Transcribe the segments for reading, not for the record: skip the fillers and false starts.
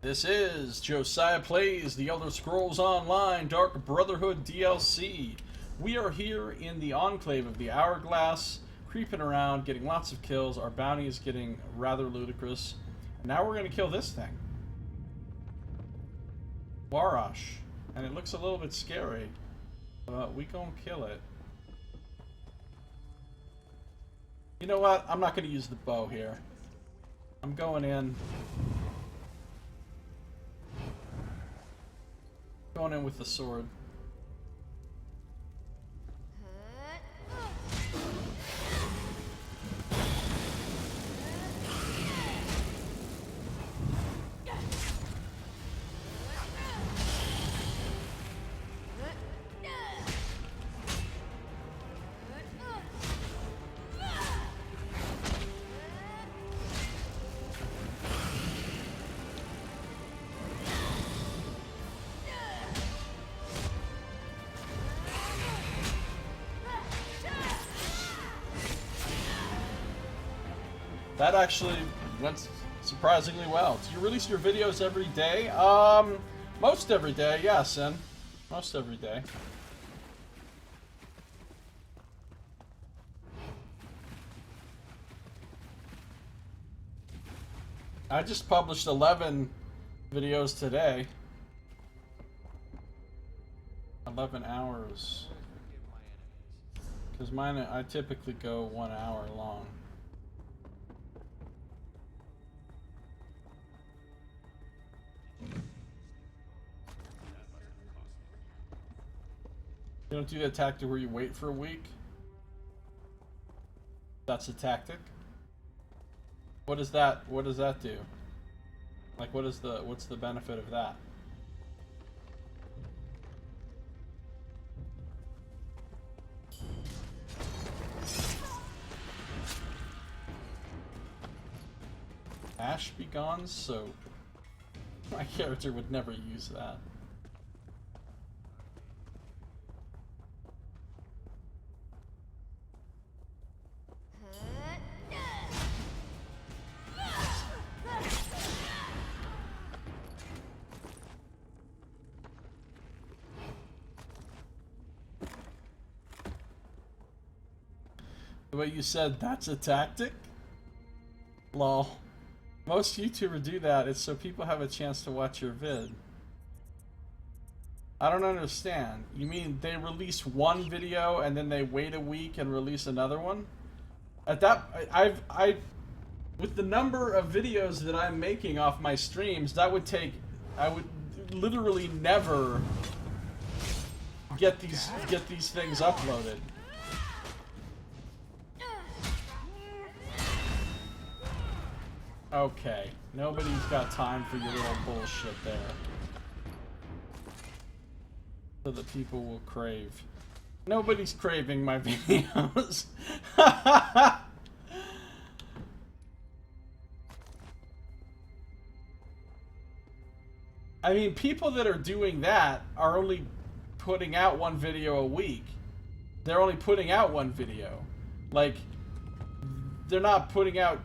This is Josiah Plays The Elder Scrolls Online Dark Brotherhood DLC. We are here in the Enclave of the Hourglass, creeping around, getting lots of kills. Our bounty is getting rather ludicrous. And now we're going to kill this thing. Warash. And it looks a little bit scary. But we gonna kill it. You know what? I'm not going to use the bow here. I'm going in. Going in with the sword. That actually went surprisingly well. Do you release your videos every day? Most every day, yeah, Sin. Most every day. I just published 11 videos today. 11 hours. Because mine, I typically go 1 hour long. You don't do that tactic where you wait for a week? That's a tactic? What does that do? Like what's the benefit of that? Ash be gone soap. My character would never use that. The way you said that's a tactic? Lol. Most YouTubers do that. It's so people have a chance to watch your vid. I don't understand. You mean they release one video and then they wait a week and release another one? At that, with the number of videos that I'm making off my streams, that would take, I would literally never get these things uploaded. Okay, nobody's got time for your little bullshit there. So that people will crave. Nobody's craving my videos. I mean, people that are doing that are only putting out one video a week. They're only putting out one video. Like, they're not putting out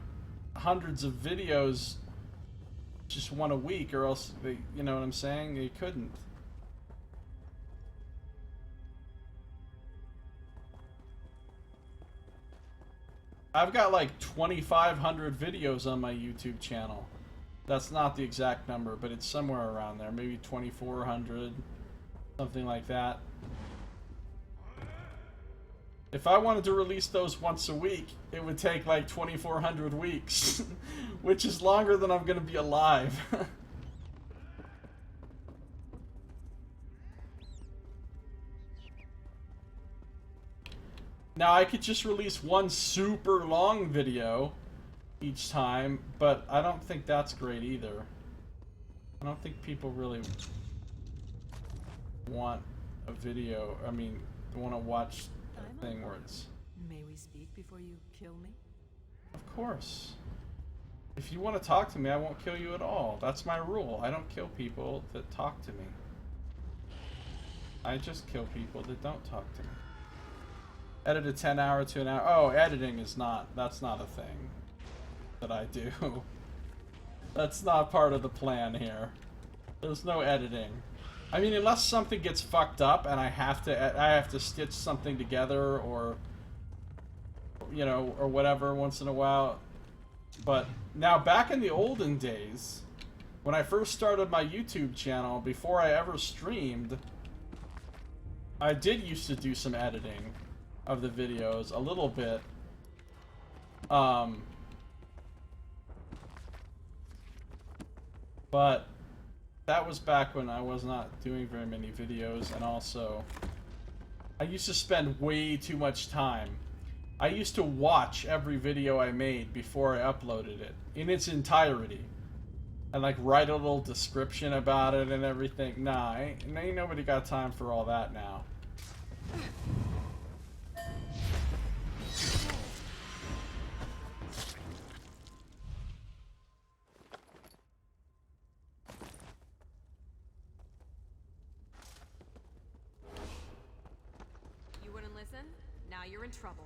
hundreds of videos, just one a week, or else they, you know what I'm saying? They couldn't. I've got like 2,500 videos on my YouTube channel. That's not the exact number, but it's somewhere around there. Maybe 2,400, something like that. If I wanted to release those once a week, it would take like 2,400 weeks, which is longer than I'm going to be alive. Now, I could just release one super long video each time, but I don't think that's great either. I don't think people really want a video, I mean, want to watch a thing where it's... May we speak before you kill me? Of course. If you want to talk to me, I won't kill you at all. That's my rule. I don't kill people that talk to me. I just kill people that don't talk to me. Edit a 10 hour to an hour. Oh, editing is not, that's not a thing that I do. That's not part of the plan here. There's no editing. I mean, unless something gets fucked up and I have to stitch something together, or you know, or whatever once in a while. But now, back in the olden days, when I first started my YouTube channel, before I ever streamed, I did used to do some editing of the videos a little bit. But that was back when I was not doing very many videos, and also I used to spend way too much time. I used to watch every video I made before I uploaded it in its entirety, and like write a little description about it and everything. Nah, ain't nobody got time for all that now. Now you're in trouble.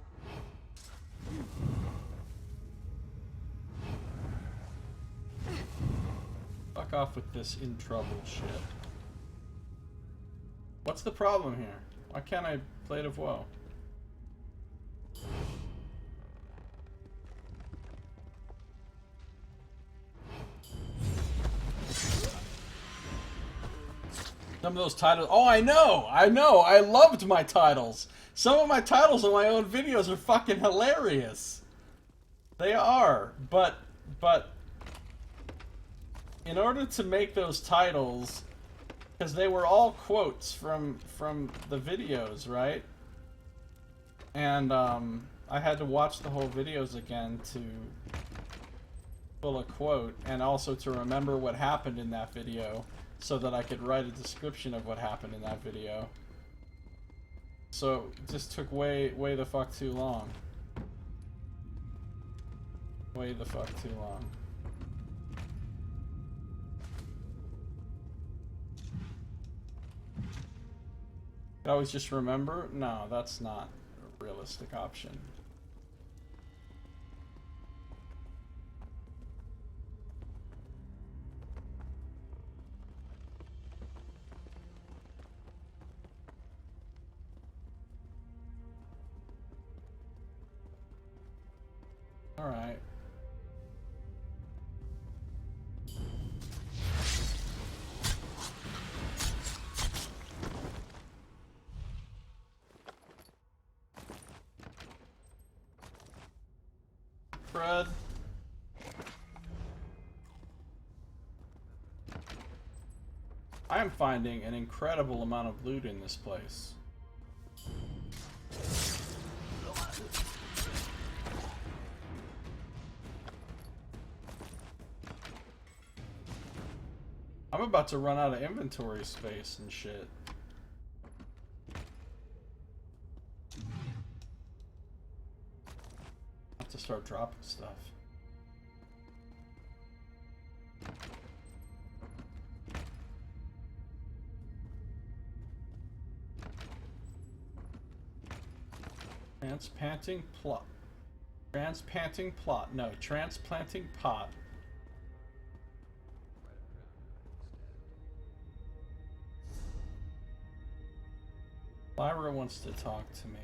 Fuck off with this in trouble shit. What's the problem here? Why can't I play of Woe? Some of those titles. Oh, I know! I loved my titles! Some of my titles on my own videos are fucking hilarious. They are, but in order to make those titles, because they were all quotes from the videos, right? And I had to watch the whole videos again to pull a quote, and also to remember what happened in that video, so that I could write a description of what happened in that video. So it just took way the fuck too long. Way the fuck too long. I always just remember? No, that's not a realistic option. Alright. Fred. I am finding an incredible amount of loot in this place. I'm about to run out of inventory space and shit. I have to start dropping stuff. Transplanting plot. Transplanting plot. No, transplanting pot. Lyra wants to talk to me.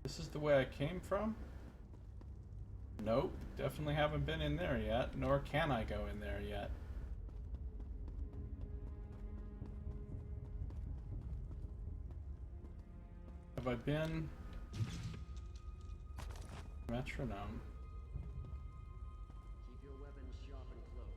This is the way I came from? Nope, definitely haven't been in there yet, nor can I go in there yet. Have I been? Metronome. Keep your weapons sharp and close.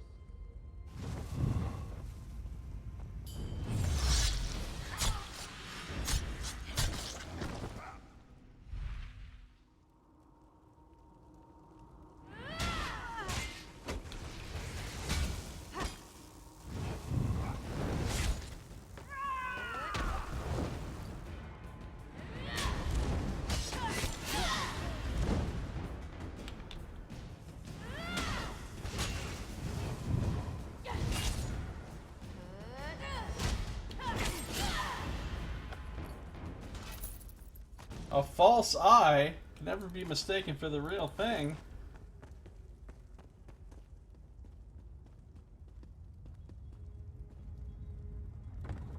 A false eye can never be mistaken for the real thing.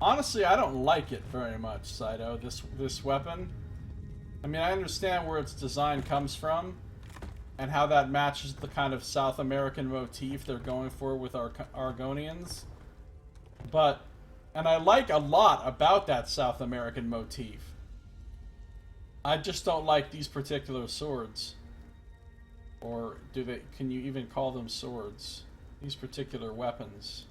Honestly, I don't like it very much, Saito, this weapon. I mean, I understand where its design comes from, and how that matches the kind of South American motif they're going for with Argonians. But, and I like a lot about that South American motif. I just don't like these particular swords. Or can you even call them swords? These particular weapons.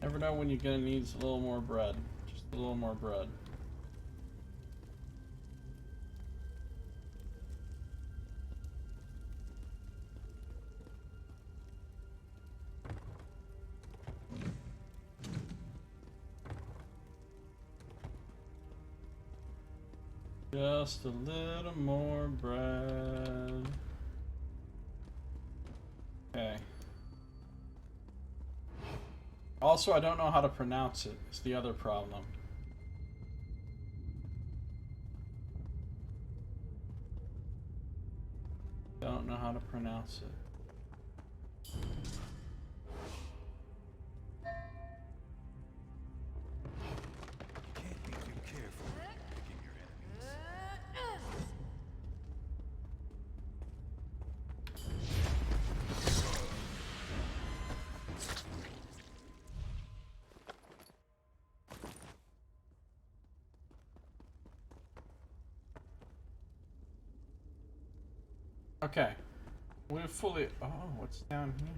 Never know when you're gonna need a little more bread. Just a little more bread. Just a little more bread. Okay. Also, I don't know how to pronounce it. It's the other problem. Don't know how to pronounce it. Can't be too careful picking your enemies. Okay. We're fully... Oh, what's down here?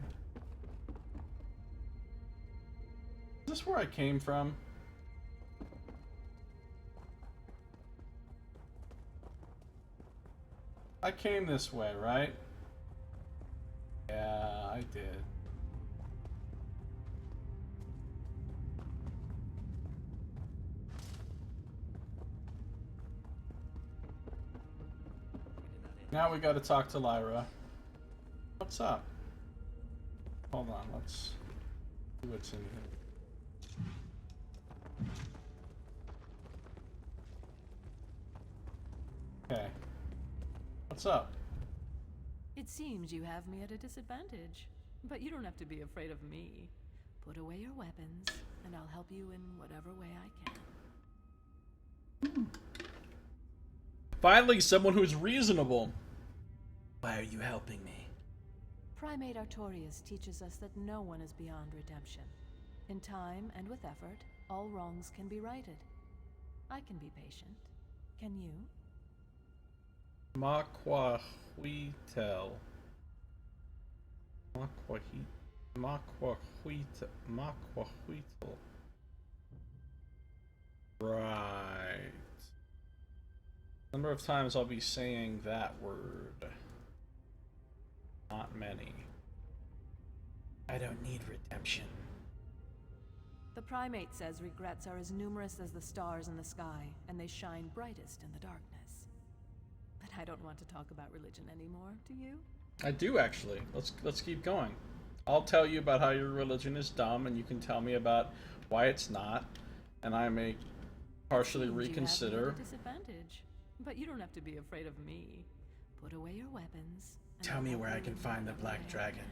Is this where I came from? I came this way, right? Yeah, I did. Now we gotta talk to Lyra. What's up? Hold on, let's see what's in here. Okay. What's up? It seems you have me at a disadvantage, but you don't have to be afraid of me. Put away your weapons, and I'll help you in whatever way I can. Finally, someone who's reasonable. Why are you helping me? Primate Artorias teaches us that no one is beyond redemption. In time and with effort, all wrongs can be righted. I can be patient. Can you? Maquahuitel. Maquahuitel. Right. Number of times I'll be saying that word. Not many. I don't need redemption. The primate says regrets are as numerous as the stars in the sky, and they shine brightest in the darkness. But I don't want to talk about religion anymore, do you? I do actually. Let's keep going. I'll tell you about how your religion is dumb, and you can tell me about why it's not, and I may partially reconsider. You have me at a disadvantage, but you don't have to be afraid of me. Put away your weapons. Tell me where I can find the Black Dragon.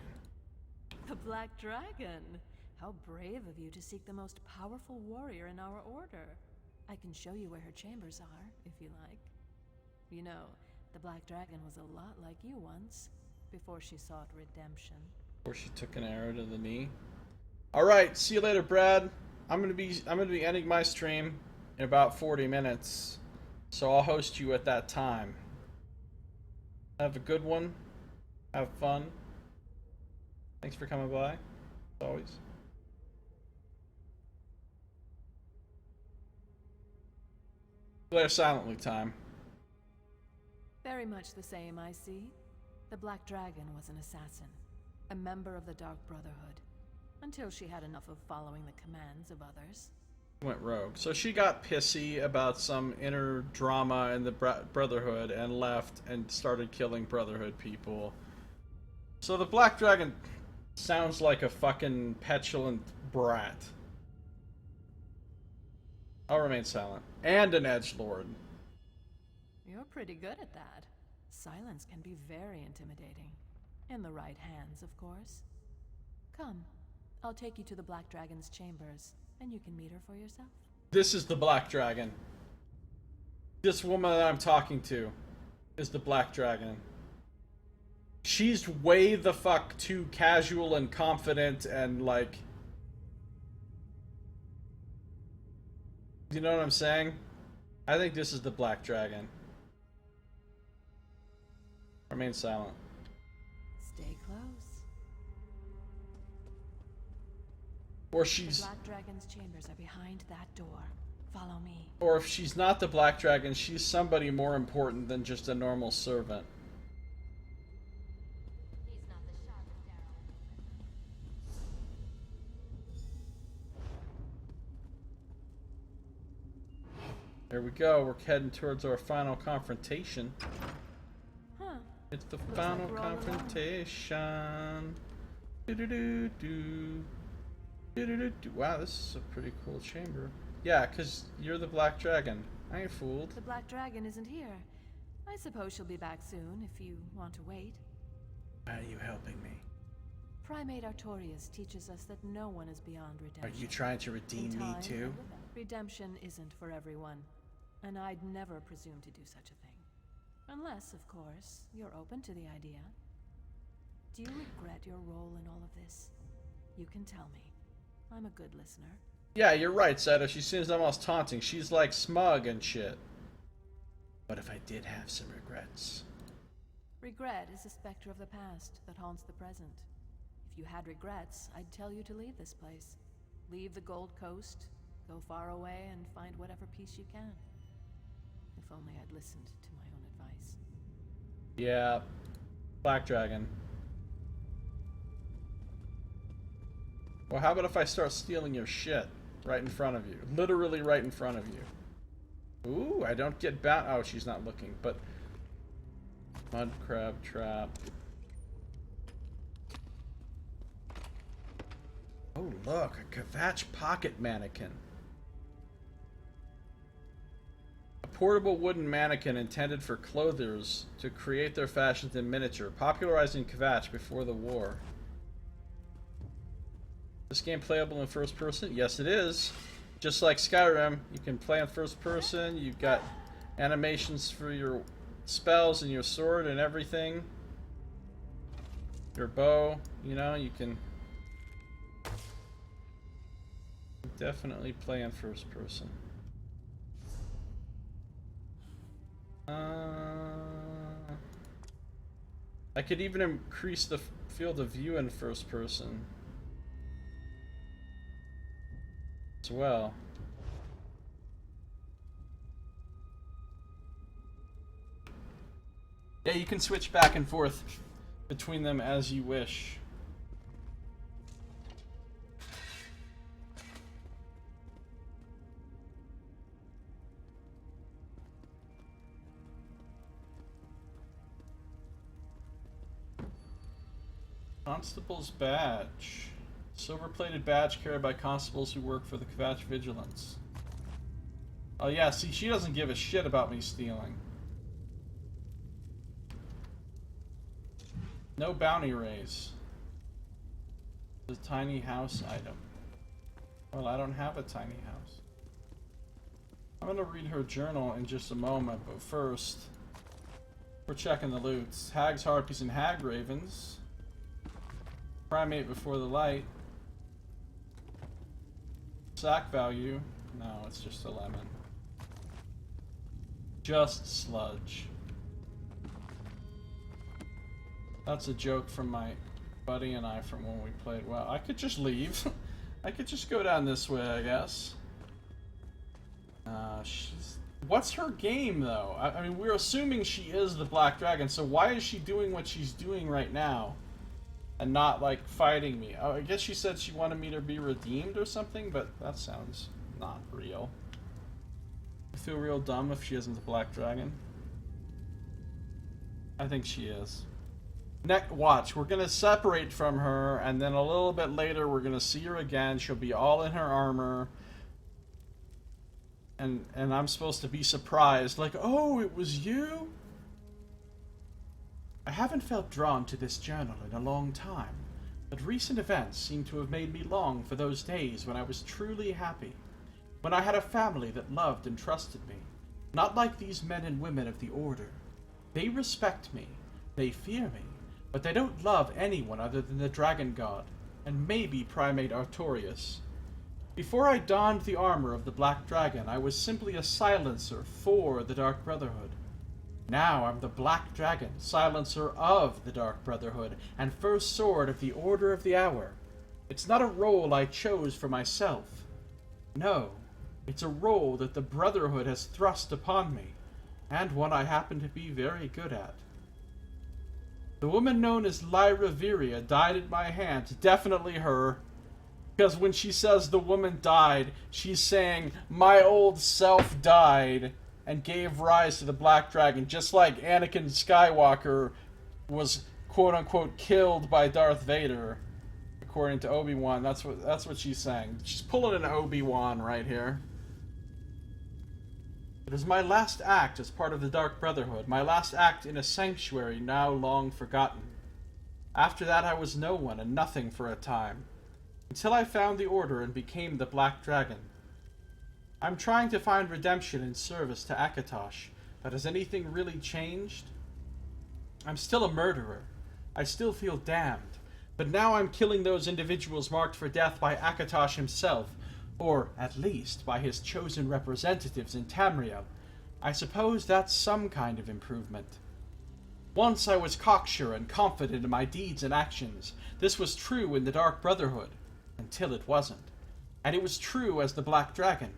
The Black Dragon? How brave of you to seek the most powerful warrior in our order. I can show you where her chambers are, if you like. You know, the Black Dragon was a lot like you once, before she sought redemption. Before she took an arrow to the knee. Alright, see you later, Brad. I'm gonna be ending my stream in about 40 minutes. So I'll host you at that time. Have a good one. Have fun. Thanks for coming by, as always. Glare silently time. Very much the same, I see. The Black Dragon was an assassin, a member of the Dark Brotherhood, until she had enough of following the commands of others. Went rogue. So she got pissy about some inner drama in the Brotherhood and left and started killing Brotherhood people. So the Black Dragon sounds like a fucking petulant brat. I'll remain silent. And an edgelord. You're pretty good at that. Silence can be very intimidating. In the right hands, of course. Come, I'll take you to the Black Dragon's chambers, and you can meet her for yourself. This is the Black Dragon. This woman that I'm talking to is the Black Dragon. She's way the fuck too casual and confident and like... You know what I'm saying? I think this is the Black Dragon. Remain silent. Stay close. Or she's... The Black Dragon's chambers are behind that door. Follow me. Or if she's not the Black Dragon, she's somebody more important than just a normal servant. He's not the sharpest arrow. There we go, we're heading towards our final confrontation. Huh. It's the Looks final like we're all alone. confrontation. Do-do-do-do. Do-do-do-do. Wow, this is a pretty cool chamber. Yeah, because you're the Black Dragon. I ain't fooled. The Black Dragon isn't here. I suppose she'll be back soon if you want to wait. Why are you helping me? Primate Artorias teaches us that no one is beyond Are redemption. you trying to redeem In me time, too? Redemption isn't for everyone, and I'd never presume to do such a thing. Unless, of course, you're open to the idea. Do you regret your role in all of this? You can tell me. I'm a good listener. Yeah, you're right, Sato. She seems almost taunting. She's like smug and shit. What if I did have some regrets? Regret is a specter of the past that haunts the present. If you had regrets, I'd tell you to leave this place. Leave the Gold Coast, go far away, and find whatever peace you can. If only I'd listened to my own advice. Yeah. Black Dragon. Well, how about if I start stealing your shit right in front of you? Literally right in front of you. Ooh, I don't get bound. Oh, she's not looking, but... Mud crab trap. Oh, look, a Kvatch pocket mannequin. A portable wooden mannequin intended for clothers to create their fashions in miniature, popularizing Kvatch before the war. This game playable in first person? Yes, it is. Just like Skyrim, you can play in first person. You've got animations for your spells and your sword and everything. Your bow, you know, you can definitely play in first person. I could even increase the field of view in first person as well. Yeah, you can switch back and forth between them as you wish. Constable's badge. Silver-plated badge carried by constables who work for the Kvatch Vigilance. Oh yeah, see, she doesn't give a shit about me stealing. No bounty raise. The tiny house item. Well, I don't have a tiny house. I'm gonna read her journal in just a moment, but first, we're checking the loots. Hags, harpies, and hag ravens. Primate before the light. Sack value. No, it's just a lemon. Just sludge. That's a joke from my buddy and I from when we played. Well, I could just leave. I could just go down this way, I guess. What's her game, though? I mean, we're assuming she is the Black Dragon, so why is she doing what she's doing right now? And not, like, fighting me? Oh, I guess she said she wanted me to be redeemed or something, but that sounds not real. I feel real dumb if she isn't the Black Dragon. I think she is. Watch, we're gonna separate from her, and then a little bit later we're gonna see her again. She'll be all in her armor. And I'm supposed to be surprised, like, oh, it was you? I haven't felt drawn to this journal in a long time, but recent events seem to have made me long for those days when I was truly happy, when I had a family that loved and trusted me, not like these men and women of the Order. They respect me, they fear me, but they don't love anyone other than the Dragon God, and maybe Primate Artorias. Before I donned the armor of the Black Dragon, I was simply a silencer for the Dark Brotherhood. Now I'm the Black Dragon, silencer of the Dark Brotherhood, and first sword of the Order of the Hour. It's not a role I chose for myself. No, it's a role that the Brotherhood has thrust upon me, and one I happen to be very good at. The woman known as Lyra Viria died at my hands, definitely her. Because when she says the woman died, she's saying, my old self died and gave rise to the Black Dragon, just like Anakin Skywalker was quote-unquote killed by Darth Vader, according to Obi-Wan. That's what she's saying. She's pulling an Obi-Wan right here. It was my last act as part of the Dark Brotherhood, my last act in a sanctuary now long forgotten. After that I was no one and nothing for a time, until I found the Order and became the Black Dragon. I'm trying to find redemption in service to Akatosh, but has anything really changed? I'm still a murderer. I still feel damned, but now I'm killing those individuals marked for death by Akatosh himself, or at least by his chosen representatives in Tamriel. I suppose that's some kind of improvement. Once I was cocksure and confident in my deeds and actions. This was true in the Dark Brotherhood, until it wasn't. And it was true as the Black Dragon.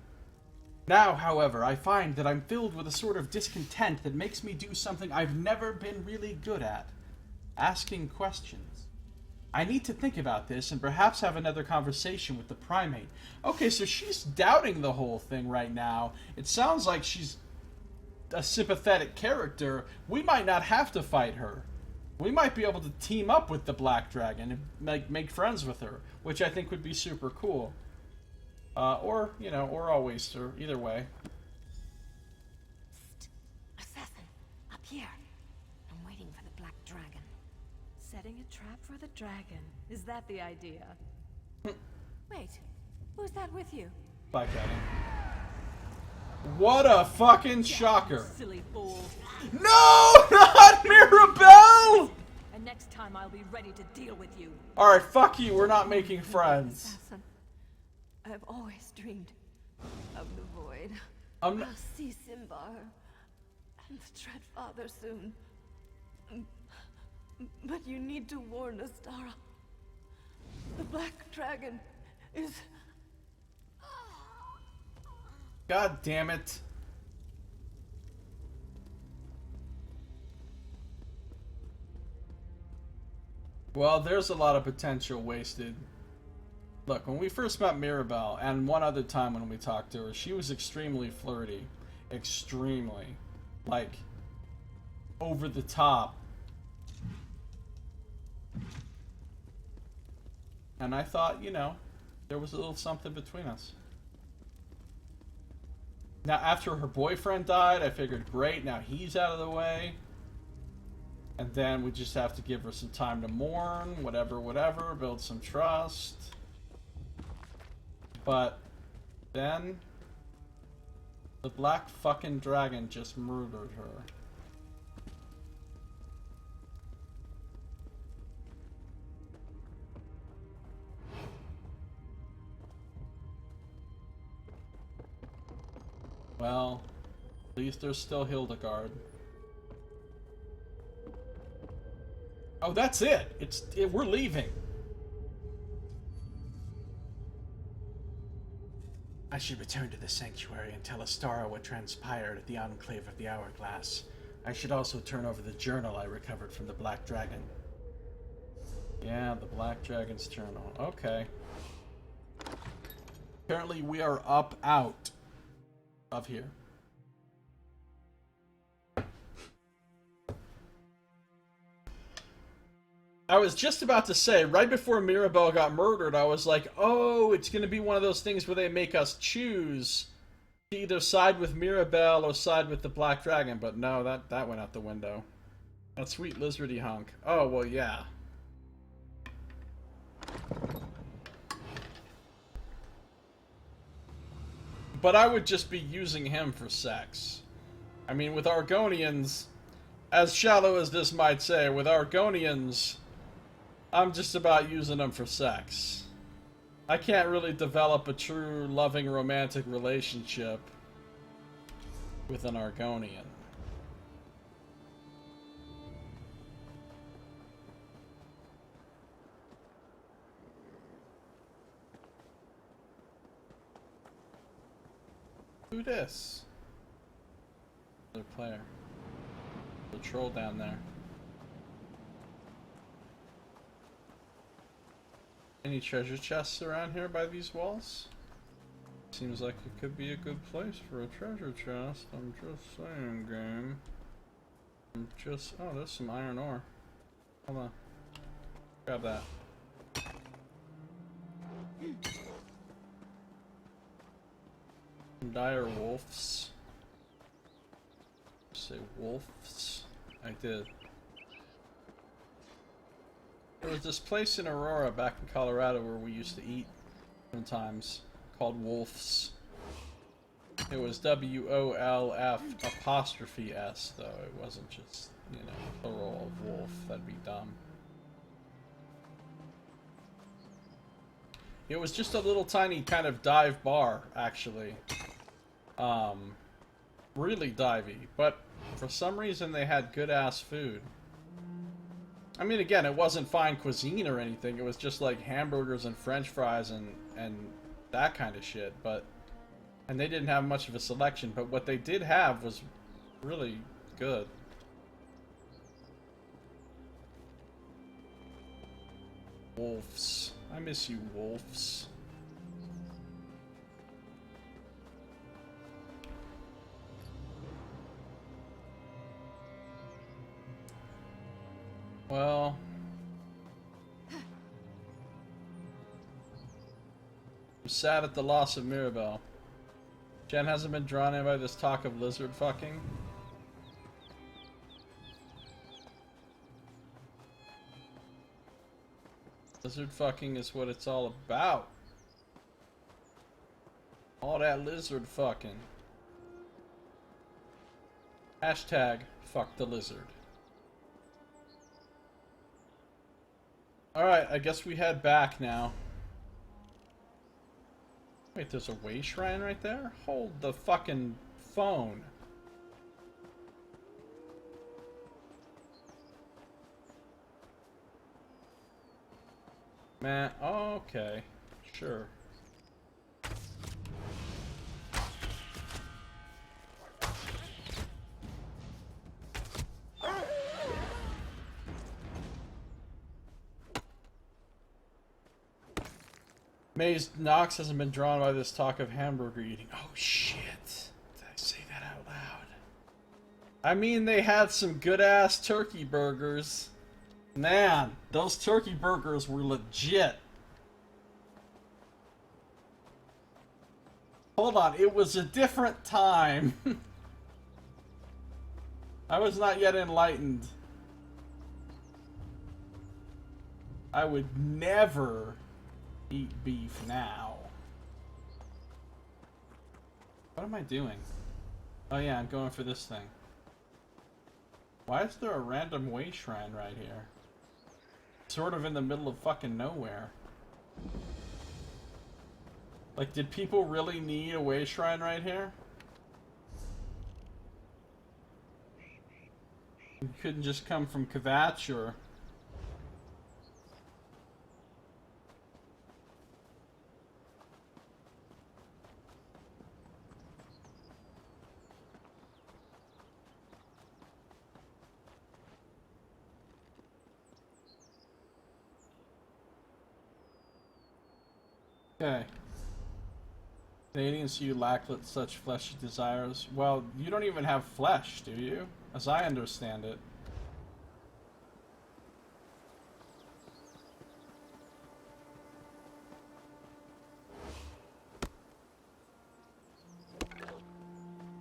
Now, however, I find that I'm filled with a sort of discontent that makes me do something I've never been really good at. Asking questions. I need to think about this and perhaps have another conversation with the Primate. Okay, so she's doubting the whole thing right now. It sounds like she's a sympathetic character. We might not have to fight her. We might be able to team up with the Black Dragon and make friends with her, which I think would be super cool. Or I'll waste her. Either way. Assassin, up here. I'm waiting for the Black Dragon. Setting a trap for the dragon. Is that the idea? Wait, who's that with you? Black Dragon. What a fucking shocker. Silly fool. No! Not Mirabelle! And next time I'll be ready to deal with you. Alright, fuck you. We're not making friends. Assassin, I've always dreamed of the void. I'm not... I'll see Simbar and the Dread Father soon. But you need to warn Astara. The Black Dragon is... God damn it. Well, there's a lot of potential wasted. Look, when we first met Mirabelle, and one other time when we talked to her, she was extremely flirty. Extremely. Like, over the top. And I thought, there was a little something between us. Now, after her boyfriend died, I figured, great, now he's out of the way. And then we just have to give her some time to mourn, whatever, build some trust. But then the Black fucking Dragon just murdered her. Well, at least there's still Hildegard. Oh, that's it. We're leaving. I should return to the sanctuary and tell Astara what transpired at the Enclave of the Hourglass. I should also turn over the journal I recovered from the Black Dragon. Yeah, the Black Dragon's journal. Okay. Apparently we are out of here. I was just about to say, right before Mirabelle got murdered, I was like, oh, it's going to be one of those things where they make us choose Either side with Mirabelle or side with the Black Dragon, but no, that went out the window. That sweet lizardy hunk. Oh, well, yeah. But I would just be using him for sex. I mean, with Argonians, as shallow as this might say, with Argonians, I'm just about using them for sex. I can't really develop a true loving romantic relationship with an Argonian. Who this? Another player. The troll down there. Any treasure chests around here by these walls? Seems like it could be a good place for a treasure chest. I'm just saying, game. Oh, there's some iron ore. Hold on. Grab that. Dire wolves. Say wolves. I did. There was this place in Aurora back in Colorado where we used to eat sometimes called Wolf's. It was WOLF''S though. It wasn't just, you know, plural of wolf. That'd be dumb. It was just a little tiny kind of dive bar, actually. Really divey, but for some reason they had good ass food. I mean, again, it wasn't fine cuisine or anything. It was just like hamburgers and French fries and that kind of shit. And they didn't have much of a selection. But what they did have was really good. Wolves. I miss you, wolves. Well, I'm sad at the loss of Mirabelle. Jen hasn't been drawn in by this talk of lizard fucking. Lizard fucking is what it's all about. All that lizard fucking. Hashtag fuck the lizard. Alright, I guess we head back now. Wait, there's a way shrine right there? Hold the fucking phone. Man, oh, okay. Sure. Maze Knox hasn't been drawn by this talk of hamburger eating. Oh shit. Did I say that out loud? I mean, they had some good ass turkey burgers. Man, those turkey burgers were legit. Hold on, it was a different time. I was not yet enlightened. I would never eat beef now. What am I doing? Oh yeah, I'm going for this thing. Why is there a random way shrine right here? Sort of in the middle of fucking nowhere. Like, did people really need a way shrine right here? You couldn't just come from Kvatch or... Okay. Canadians, you lack such fleshy desires. Well, you don't even have flesh, do you? As I understand it.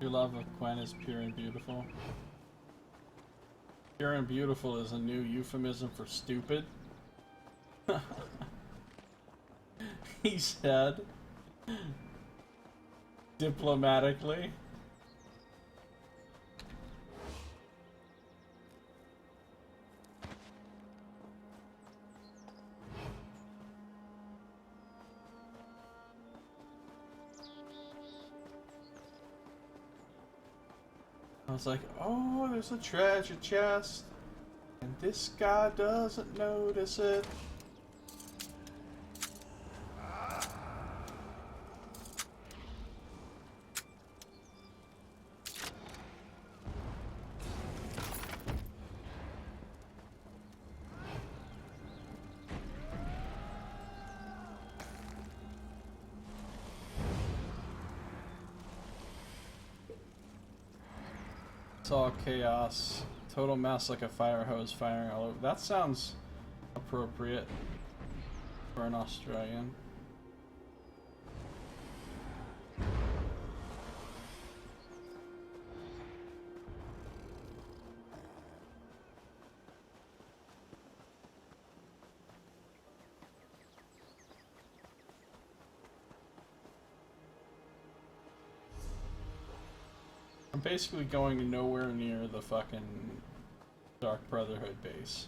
Your love of Gwen is pure and beautiful. Pure and beautiful is a new euphemism for stupid. He said, diplomatically. I was like, oh, there's a treasure chest, and this guy doesn't notice it. It's all chaos. Total mess like a fire hose firing all over. That sounds appropriate for an Australian. I'm basically going nowhere near the fucking Dark Brotherhood base.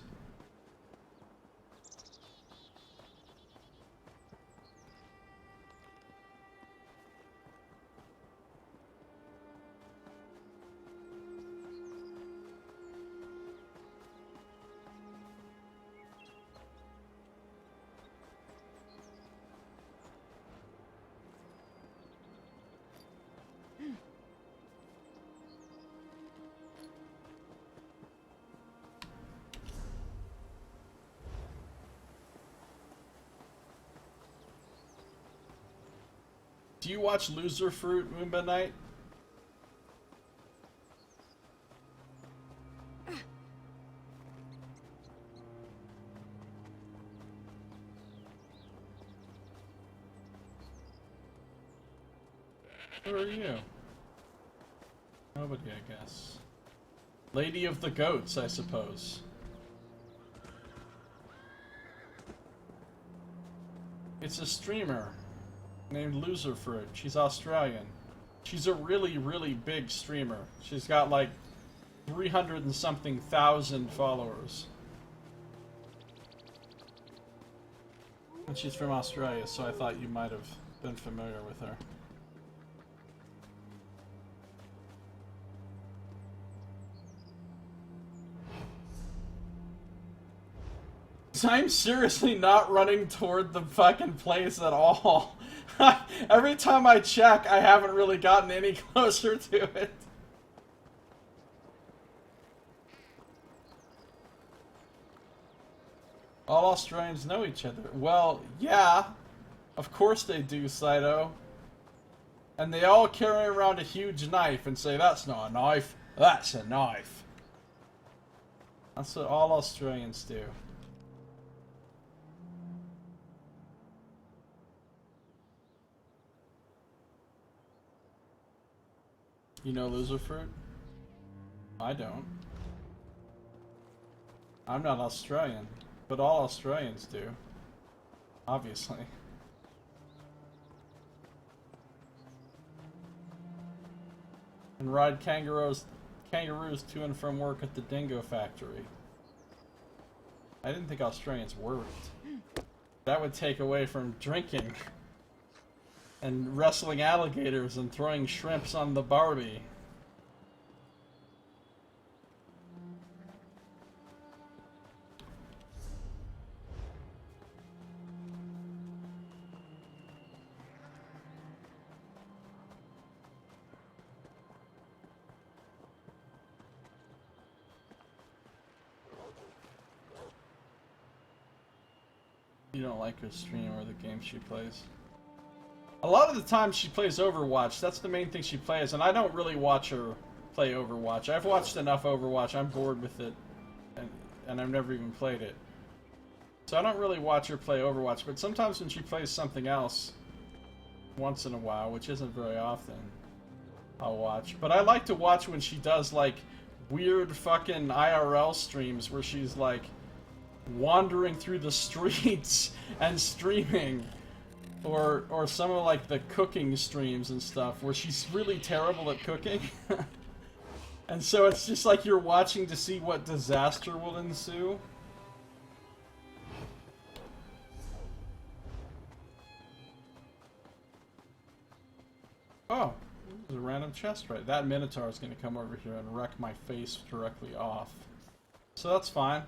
Do you watch Loser Fruit, Moonba Knight? Who are you? Nobody, I guess. Lady of the Goats, I suppose. It's a streamer named Loser Fruit. She's Australian. She's a really, really big streamer. She's got like 300 and something thousand followers. And she's from Australia, so I thought you might have been familiar with her. I'm seriously not running toward the fucking place at all. Every time I check, I haven't really gotten any closer to it. All Australians know each other. Well, yeah. Of course they do, Saito. And they all carry around a huge knife and say, that's not a knife, that's a knife. That's what all Australians do. You know Loser Fruit? I don't. I'm not Australian, but all Australians do. Obviously. And ride kangaroos to and from work at the dingo factory. I didn't think Australians worked. That would take away from drinking. And wrestling alligators and throwing shrimps on the Barbie. You don't like her stream or the game she plays? A lot of the time she plays Overwatch. That's the main thing she plays, and I don't really watch her play Overwatch. I've watched enough Overwatch. I'm bored with it, and I've never even played it. So I don't really watch her play Overwatch, but sometimes when she plays something else, once in a while, which isn't very often, I'll watch. But I like to watch when she does like weird fucking IRL streams where she's like wandering through the streets and streaming. Or some of like the cooking streams and stuff where she's really terrible at cooking. And so it's just like you're watching to see what disaster will ensue. Oh, there's a random chest right. That Minotaur is going to come over here and wreck my face directly off. So that's fine.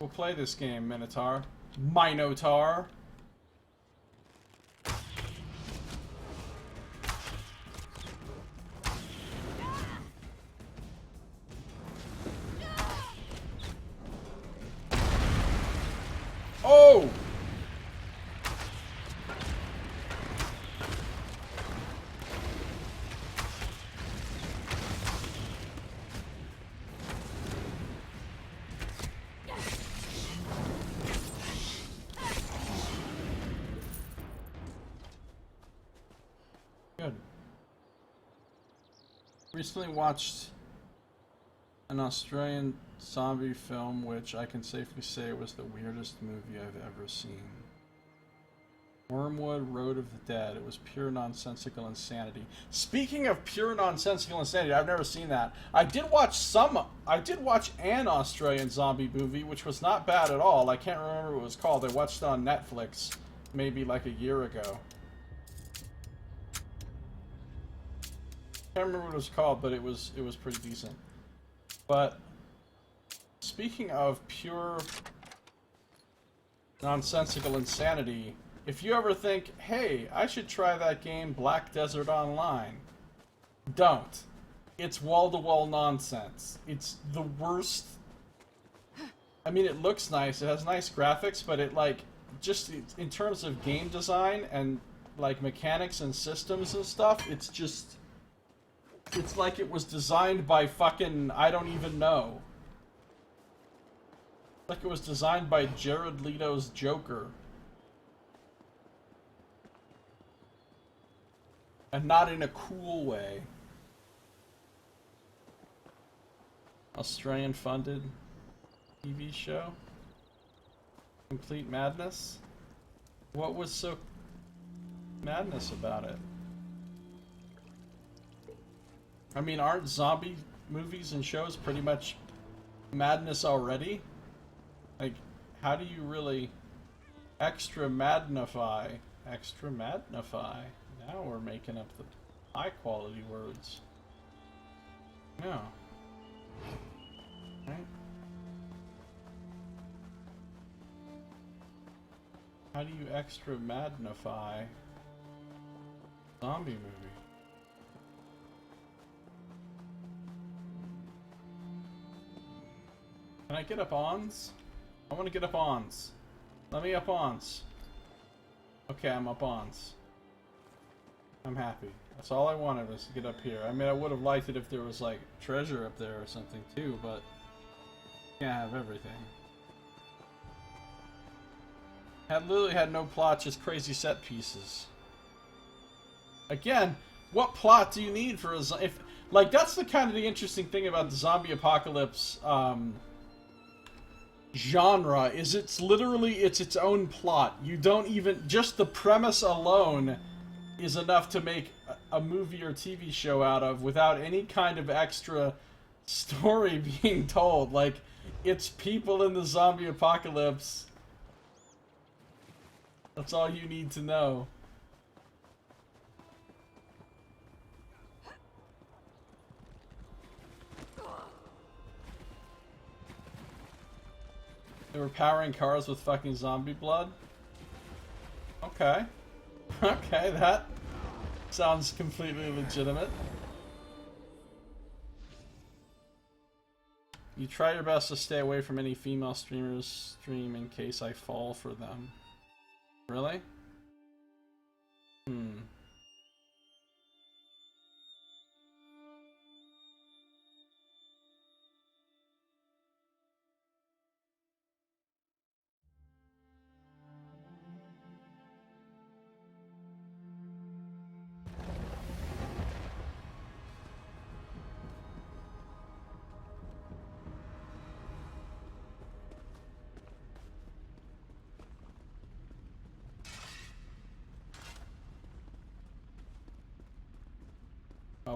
We'll play this game, Minotaur. Minotaur. Oh! Good. Recently watched an Australian zombie film, which I can safely say was the weirdest movie I've ever seen. Wormwood Road of the Dead. It was pure nonsensical insanity. Speaking of pure nonsensical insanity, I've never seen that. I did watch an Australian zombie movie, which was not bad at all. I can't remember what it was called. I watched it on Netflix maybe like a year ago. Can't remember what it was called, but it was pretty decent. But speaking of pure nonsensical insanity, if you ever think, hey, I should try that game Black Desert Online, don't. It's wall-to-wall nonsense. It's the worst. I mean, it looks nice, it has nice graphics, but it, like, just in terms of game design and, like, mechanics and systems and stuff, it's just... It's like it was designed by fucking... I don't even know. Like it was designed by Jared Leto's Joker. And not in a cool way. Australian funded TV show? Complete madness? What was so madness about it? I mean, aren't zombie movies and shows pretty much madness already? Like, how do you really extra magnify? Extra magnify? Now we're making up the high quality words. No. Right? How do you extra magnify zombie movie? Can I get up ons? I want to get up ons. Let me up ons. Okay, I'm up ons. I'm happy. That's all I wanted was to get up here. I mean, I would have liked it if there was, like, treasure up there or something, too, but... can't have everything. Literally had no plot, just crazy set pieces. Again, what plot do you need for a... if, like, that's the kind of the interesting thing about the zombie apocalypse, genre, is it's its own plot. You don't even... just the premise alone is enough to make a movie or TV show out of without any kind of extra story being told. Like, it's people in the zombie apocalypse. That's all you need to know. They were powering cars with fucking zombie blood? Okay. Okay, that sounds completely legitimate. You try your best to stay away from any female streamers stream in case I fall for them. Really?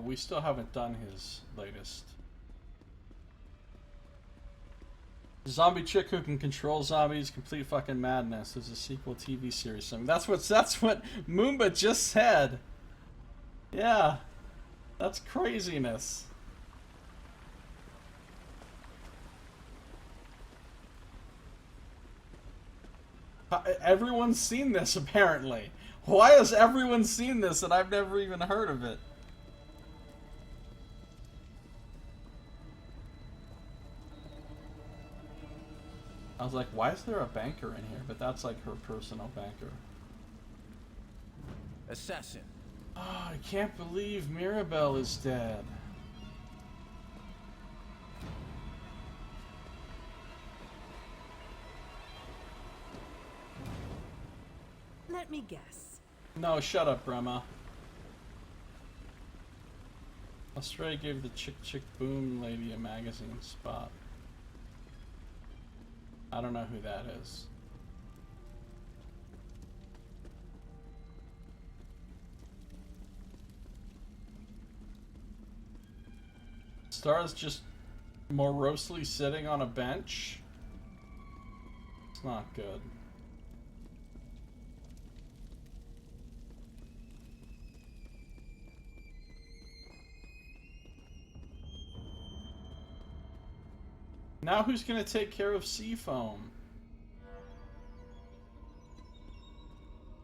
We still haven't done his latest. Zombie chick who can control zombies, complete fucking madness. There's a sequel TV series. Something. That's what Moomba just said. Yeah, that's craziness. Everyone's seen this apparently. Why has everyone seen this and I've never even heard of it? I was like, why is there a banker in here? But that's like her personal banker. Assassin. Oh, I can't believe Mirabelle is dead. Let me guess. No, shut up, Brahma. Australia gave the Chick Boom lady a magazine spot. I don't know who that is. Star's just morosely sitting on a bench. It's not good. Now who's gonna take care of Seafoam?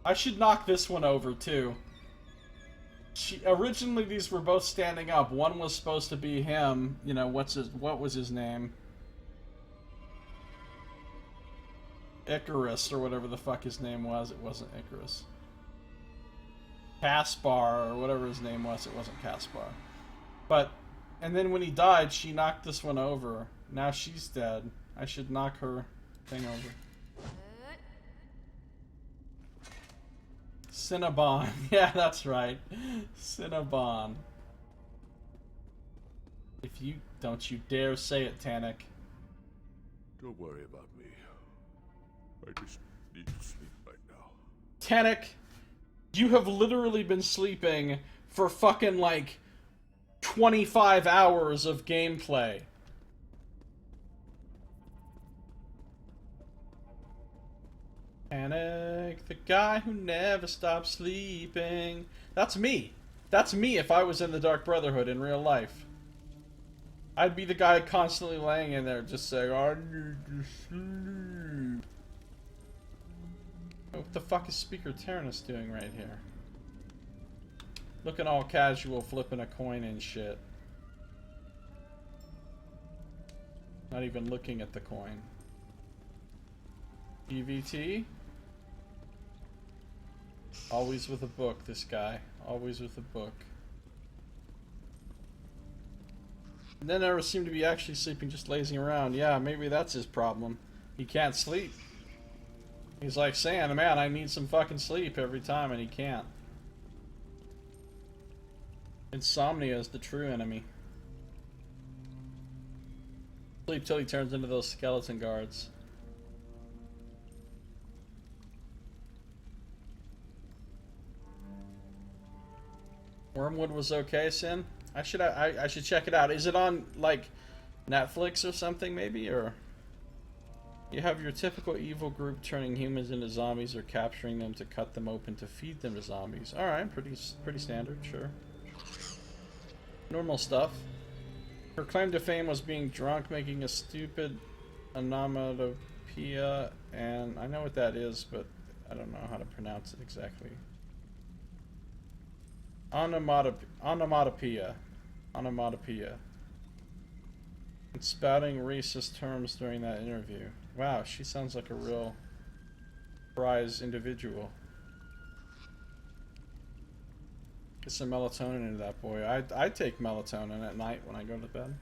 I should knock this one over too. Originally these were both standing up. One was supposed to be him. You know, what was his name? Icarus or whatever the fuck his name was. It wasn't Icarus. Caspar or whatever his name was. It wasn't Caspar. But, and then when he died, she knocked this one over. Now she's dead. I should knock her thing over. Cinnabon. Yeah, that's right. Cinnabon. If you don't you dare say it, Tannic. Don't worry about me. I just need to sleep right now. Tannic, you have literally been sleeping for fucking like 25 hours of gameplay. Panic, the guy who never stops sleeping. That's me. That's me if I was in the Dark Brotherhood in real life. I'd be the guy constantly laying in there just saying, I need to sleep. What the fuck is Speaker Tyrannus doing right here? Looking all casual, flipping a coin and shit. Not even looking at the coin. EVT? Always with a book, this guy. Always with a book. And then never seemed to be actually sleeping, just lazing around. Yeah, maybe that's his problem. He can't sleep. He's like saying, man, I need some fucking sleep every time, and he can't. Insomnia is the true enemy. Sleep till he turns into those skeleton guards. Wormwood was okay, Sin. I should check it out. Is it on like Netflix or something maybe, or you have your typical evil group turning humans into zombies or capturing them to cut them open to feed them to zombies. All right, pretty standard, sure. Normal stuff. Her claim to fame was being drunk, making a stupid onomatopoeia, and I know what that is, but I don't know how to pronounce it exactly. Onomatopoeia. Onomatopoeia. And spouting racist terms during that interview. Wow, she sounds like a real prize individual. Get some melatonin into that boy. I take melatonin at night when I go to bed.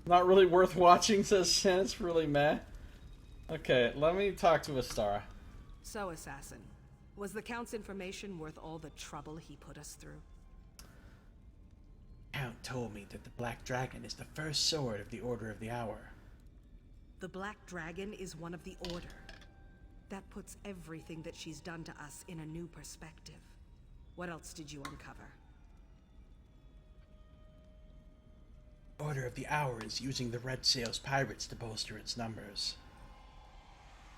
Not really worth watching, says Sin. It's really meh. Okay, let me talk to Astara. So, Assassin, was the Count's information worth all the trouble he put us through? Count told me that the Black Dragon is the first sword of the Order of the Hour. The Black Dragon is one of the Order. That puts everything that she's done to us in a new perspective. What else did you uncover? Order of the Hour is using the Red Sails pirates to bolster its numbers.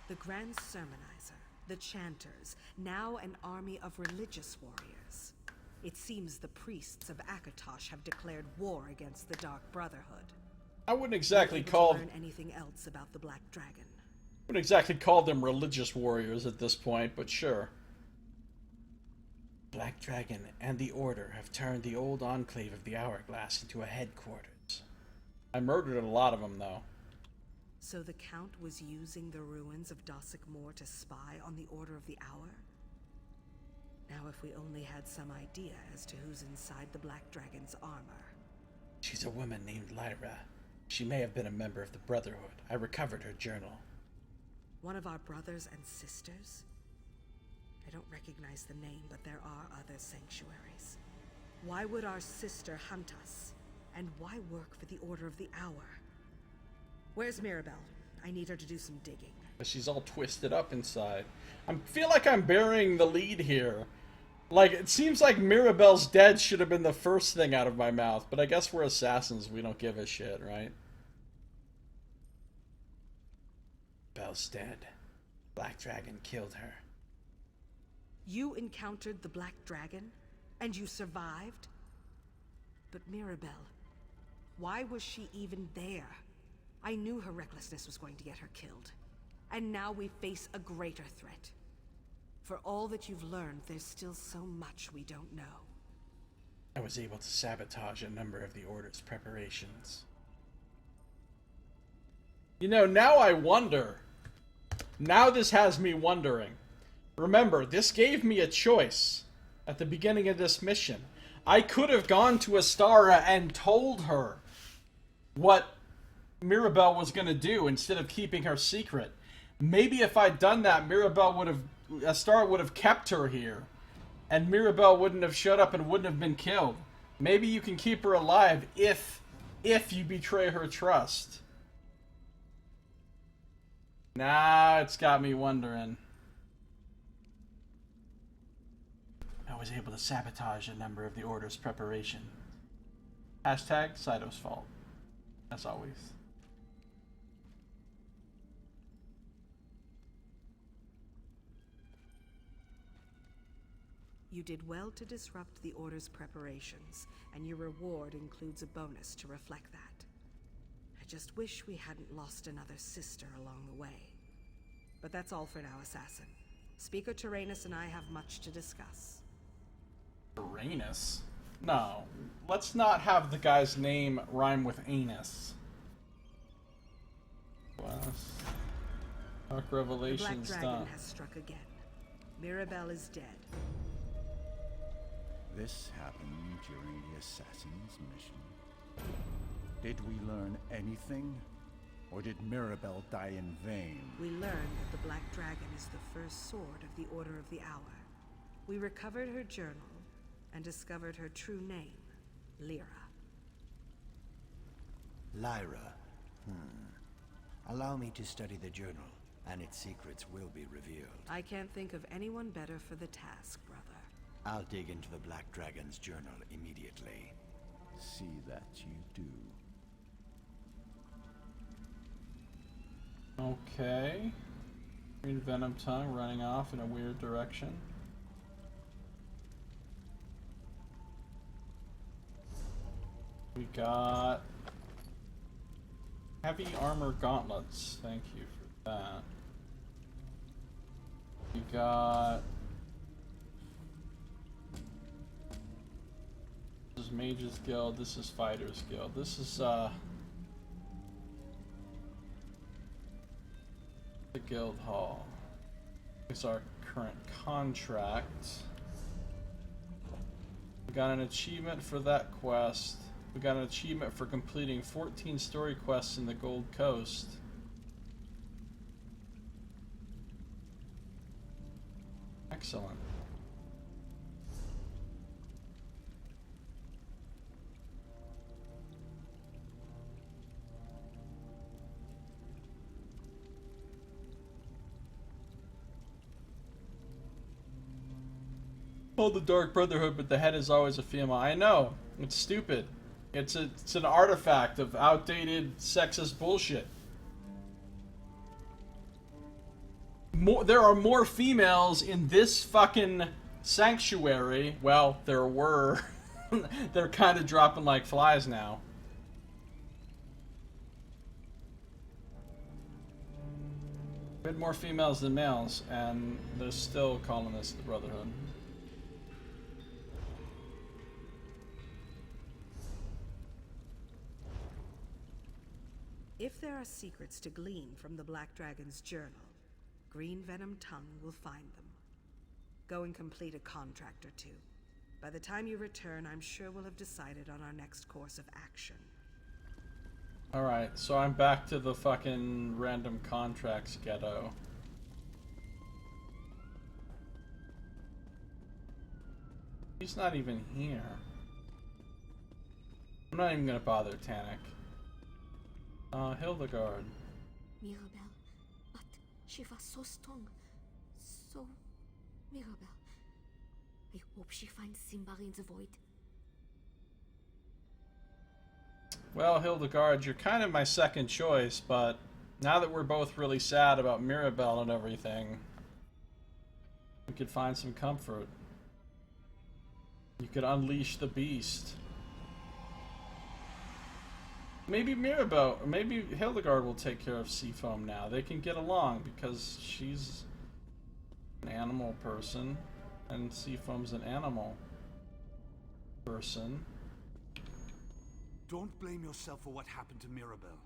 The Grand Sermonizer, the Chanters, now an army of religious warriors. It seems the priests of Akatosh have declared war against the Dark Brotherhood. I wouldn't exactly Able to call learn anything else about the Black Dragon. wouldn't exactly call them religious warriors at this point, but sure. Black Dragon and the Order have turned the old enclave of the Hourglass into a headquarters. I murdered a lot of them, though. So the Count was using the ruins of Dossick Moor to spy on the Order of the Hour? Now if we only had some idea as to who's inside the Black Dragon's armor. She's a woman named Lyra. She may have been a member of the Brotherhood. I recovered her journal. One of our brothers and sisters? I don't recognize the name, but there are other sanctuaries. Why would our sister hunt us? And why work for the Order of the Hour? Where's Mirabelle? I need her to do some digging. But she's all twisted up inside. I feel like I'm burying the lead here. Like, it seems like Mirabelle's dead should have been the first thing out of my mouth, but I guess we're assassins, we don't give a shit, right? Belle's dead. Black Dragon killed her. You encountered the Black Dragon? And you survived? But Mirabelle, why was she even there? I knew her recklessness was going to get her killed. And now we face a greater threat. For all that you've learned, there's still so much we don't know. I was able to sabotage a number of the Order's preparations. You know, now I wonder. Now this has me wondering. Remember, this gave me a choice at the beginning of this mission. I could have gone to Astara and told her what Mirabelle was going to do instead of keeping her secret. Maybe if I'd done that, Astara would have kept her here. And Mirabelle wouldn't have showed up and wouldn't have been killed. Maybe you can keep her alive if you betray her trust. Now it's got me wondering. I was able to sabotage a number of the Order's preparation. Hashtag Saito's fault. As always. You did well to disrupt the Order's preparations, and your reward includes a bonus to reflect that. I just wish we hadn't lost another sister along the way. But that's all for now, Assassin. Speaker Tyrannus and I have much to discuss. Tyrannus? No. Let's not have the guy's name rhyme with anus. Dark Revelations The Black Dragon done. has struck again. Mirabelle is dead. This happened during the Assassin's mission. Did we learn anything? Or did Mirabelle die in vain? We learned that the Black Dragon is the first sword of the Order of the Hour. We recovered her journal and discovered her true name, Lyra. Lyra. Allow me to study the journal, and its secrets will be revealed. I can't think of anyone better for the task, brother. I'll dig into the Black Dragon's journal immediately. See that you do. Okay. Green Venom Tongue running off in a weird direction. We got heavy armor gauntlets. Thank you for that. We got this is Mage's Guild, this is Fighter's Guild. This is the Guild Hall. It's our current contract. We got an achievement for that quest. We got an achievement for completing 14 story quests in the Gold Coast. Excellent. Oh, the Dark Brotherhood, but the head is always a female. I know. It's stupid. It's an artifact of outdated sexist bullshit. There are more females in this fucking sanctuary. Well, there were. They're kind of dropping like flies now. We had more females than males, and they're still calling this the Brotherhood. If there are secrets to glean from the Black Dragon's journal, Green Venom Tongue will find them. Go and complete a contract or two. By the time you return, I'm sure we'll have decided on our next course of action. Alright, so I'm back to the fucking random contracts ghetto. He's not even here. I'm not even gonna bother Tannic. Hildegard. Mirabelle, but she was so strong. So, Mirabelle, I hope she finds Simbar in the void. Well, Hildegard, you're kind of my second choice, but now that we're both really sad about Mirabelle and everything, we could find some comfort. You could unleash the beast. Maybe Mirabelle, maybe Hildegard will take care of Seafoam now. They can get along because she's an animal person and Seafoam's an animal person. Don't blame yourself for what happened to Mirabelle.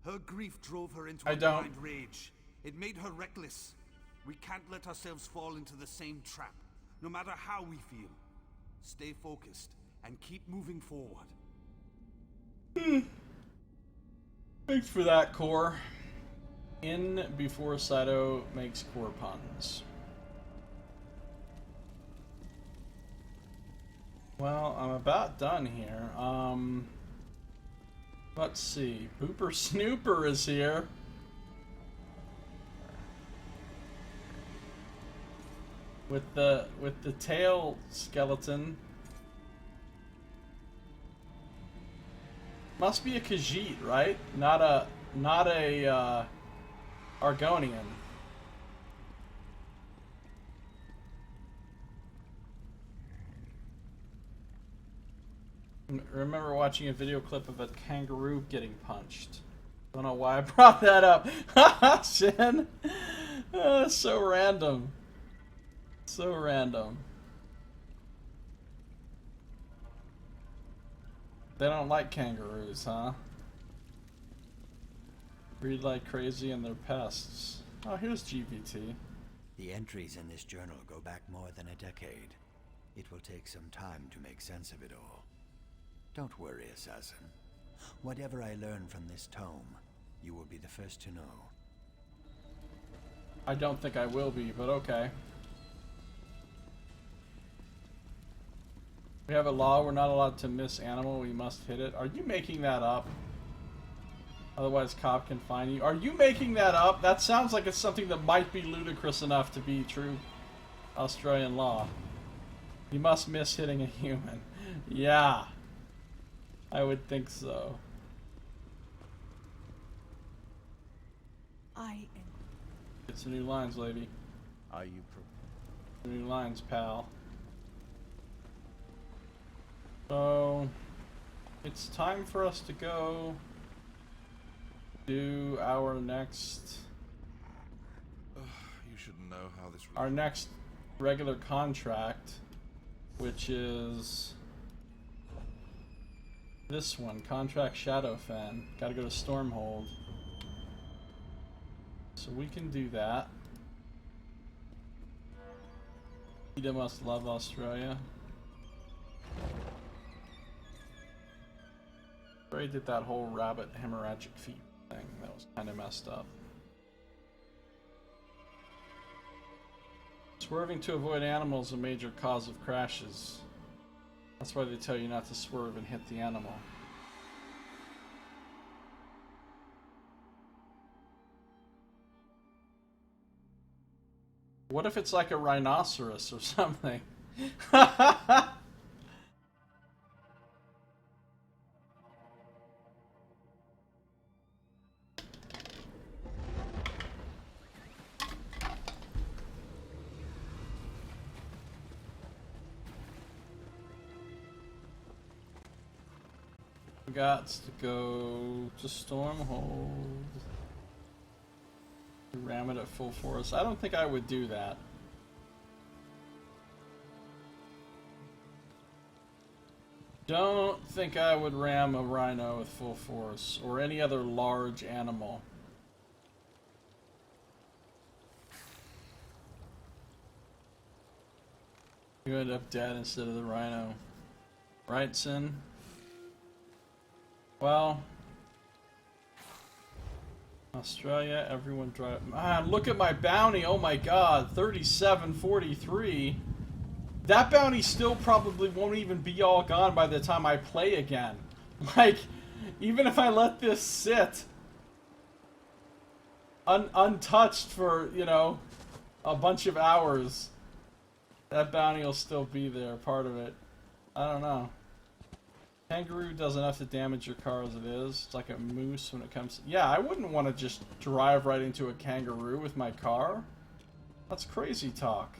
Her grief drove her into a don't. blind rage. It made her reckless. We can't let ourselves fall into the same trap, no matter how we feel. Stay focused and keep moving forward. Thanks for that, Core. In before Saito makes core puns. Well, I'm about done here. Let's see. Booper Snooper is here. With the tail skeleton. Must be a Khajiit, right? Not a Argonian. Remember watching a video clip of a kangaroo getting punched. Don't know why I brought that up. Haha, Shin. So random. So random. They don't like kangaroos, huh? Breed like crazy and they're pests. Oh, here's GVT. The entries in this journal go back more than a decade. It will take some time to make sense of it all. Don't worry, Assassin. Whatever I learn from this tome, you will be the first to know. I don't think I will be, but okay. We have a law, we're not allowed to miss animal, we must hit it. Are you making that up? Otherwise cop can fine you. Are you making that up? That sounds like it's something that might be ludicrous enough to be true Australian law. You must miss hitting a human. Yeah. I would think so. Get some new lines, lady. Are you New lines, pal. So, it's time for us to go do our next... You should know how this... Our next regular contract, which is... this one, Contract Shadowfen. Gotta go to Stormhold. So we can do that. Ida must love Australia. Ray did that whole rabbit hemorrhagic feet thing. That was kind of messed up. Swerving to avoid animals is a major cause of crashes. That's why they tell you not to swerve and hit the animal. What if it's like a rhinoceros or something? got to go to Stormhold. Ram it at full force. I don't think I would do that. Don't think I would ram a rhino with full force, or any other large animal. You end up dead instead of the rhino. Right, Sin? Well... Australia, everyone drive... Man, look at my bounty! Oh my god, 3743. That bounty still probably won't even be all gone by the time I play again. Like, even if I let this sit untouched for, you know, a bunch of hours, that bounty will still be there, part of it. I don't know. Kangaroo does enough to damage your car as it is. It's like a moose when it comes to... Yeah, I wouldn't want to just drive right into a kangaroo with my car. That's crazy talk.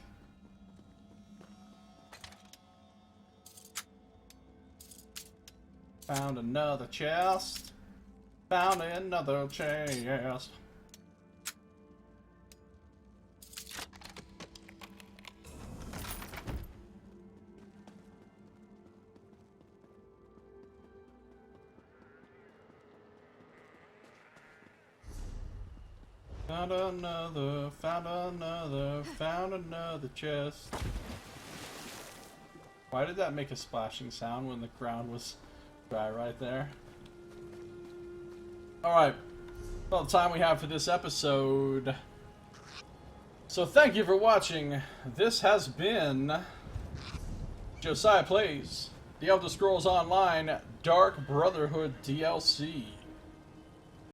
Found another chest. Found another chest. Found another, found another chest. Why did that make a splashing sound when the ground was dry right there? Alright, all the time we have for this episode. So thank you for watching. This has been Josiah Plays The Elder Scrolls Online Dark Brotherhood DLC.